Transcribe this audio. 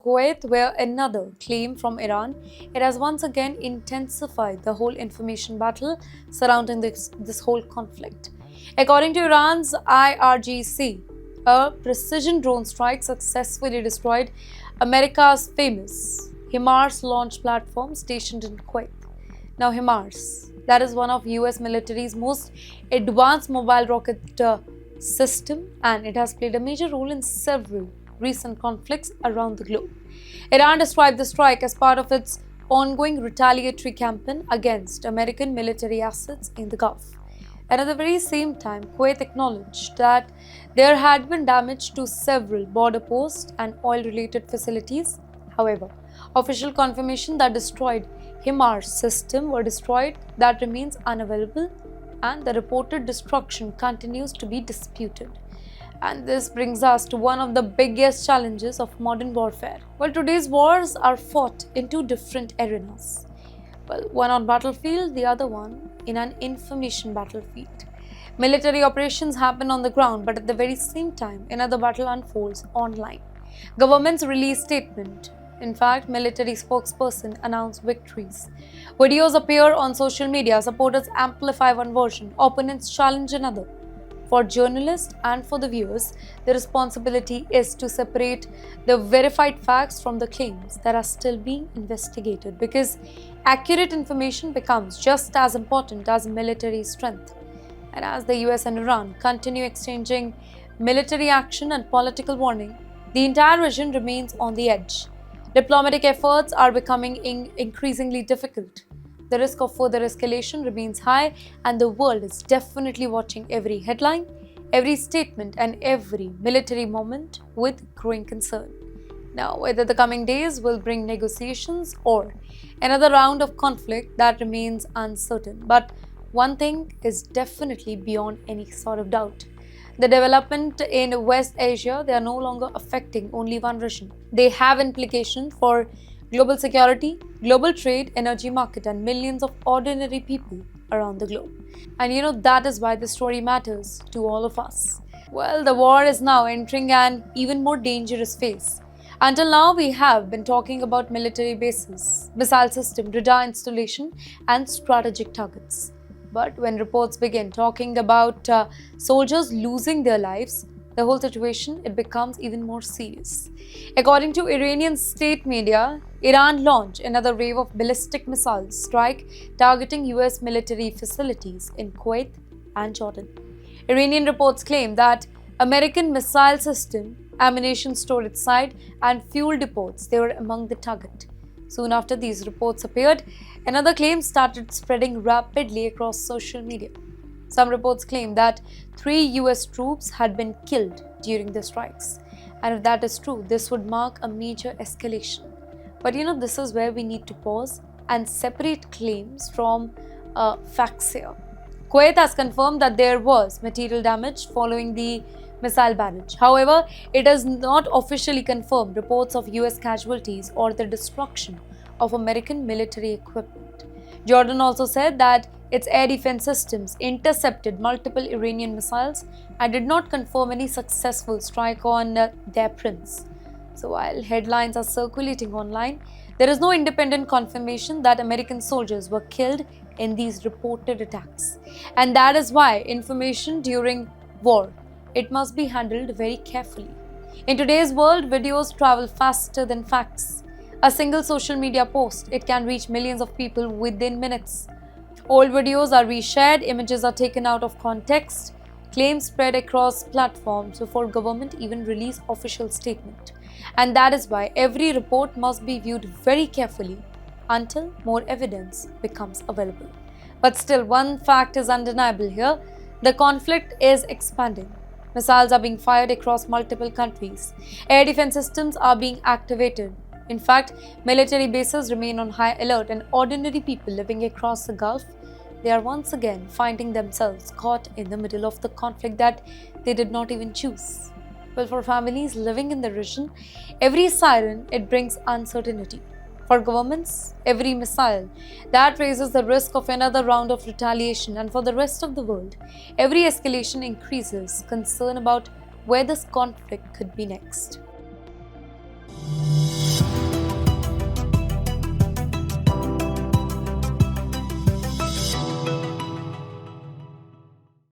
Kuwait, where another claim from Iran, it has once again intensified the whole information battle surrounding this whole conflict. According to Iran's IRGC, a precision drone strike successfully destroyed America's famous HIMARS launch platform stationed in Kuwait. Now, HIMARS, that is one of US military's most advanced mobile rocket system, and it has played a major role in several recent conflicts around the globe. Iran described the strike as part of its ongoing retaliatory campaign against American military assets in the Gulf. And at the very same time, Kuwait acknowledged that there had been damage to several border posts and oil-related facilities. However, official confirmation that destroyed HIMARS system were destroyed that remains unavailable, and the reported destruction continues to be disputed. And this brings us to one of the biggest challenges of modern warfare. Well, today's wars are fought in two different arenas. Well, one on battlefield, the other one in an information battlefield. Military operations happen on the ground, but at the very same time, another battle unfolds online. Governments release statement. In fact, military spokesperson announced victories. Videos appear on social media, supporters amplify one version, opponents challenge another. For journalists and for the viewers, the responsibility is to separate the verified facts from the claims that are still being investigated, because accurate information becomes just as important as military strength. And as the US and Iran continue exchanging military action and political warning, the entire region remains on the edge. Diplomatic efforts are becoming increasingly difficult. The risk of further escalation remains high, and the world is definitely watching every headline, every statement, and every military moment with growing concern. Now, whether the coming days will bring negotiations or another round of conflict, that remains uncertain. But one thing is definitely beyond any sort of doubt. The development in West Asia, they are no longer affecting only one region. They have implications for global security, global trade, energy market, and millions of ordinary people around the globe. And that is why the story matters to all of us. Well, the war is now entering an even more dangerous phase. Until now, we have been talking about military bases, missile system, radar installation, and strategic targets. But when reports begin talking about soldiers losing their lives, the whole situation, it becomes even more serious. According to Iranian state media, Iran launched another wave of ballistic missile strike targeting US military facilities in Kuwait and Jordan. Iranian reports claim that American missile system, ammunition storage site, and fuel depots, they were among the target. Soon after these reports appeared, another claim started spreading rapidly across social media. Some reports claim that 3 US troops had been killed during the strikes. And if that is true, this would mark a major escalation. But this is where we need to pause and separate claims from facts here. Kuwait has confirmed that there was material damage following the missile barrage. However, it has not officially confirmed reports of US casualties or the destruction of American military equipment. Jordan also said that its air defense systems intercepted multiple Iranian missiles and did not confirm any successful strike on their prince. So while headlines are circulating online, there is no independent confirmation that American soldiers were killed in these reported attacks. And that is why information during war, it must be handled very carefully. In today's world, videos travel faster than facts. A single social media post, it can reach millions of people within minutes. Old videos are reshared, images are taken out of context, claims spread across platforms before government even release official statement. And that is why every report must be viewed very carefully until more evidence becomes available. But still, one fact is undeniable here. The conflict is expanding. Missiles are being fired across multiple countries. Air defense systems are being activated. In fact, military bases remain on high alert, and ordinary people living across the Gulf, they are once again finding themselves caught in the middle of the conflict that they did not even choose. Well, for families living in the region, every siren, it brings uncertainty. For governments, every missile, that raises the risk of another round of retaliation. And for the rest of the world, every escalation increases concern about where this conflict could be next.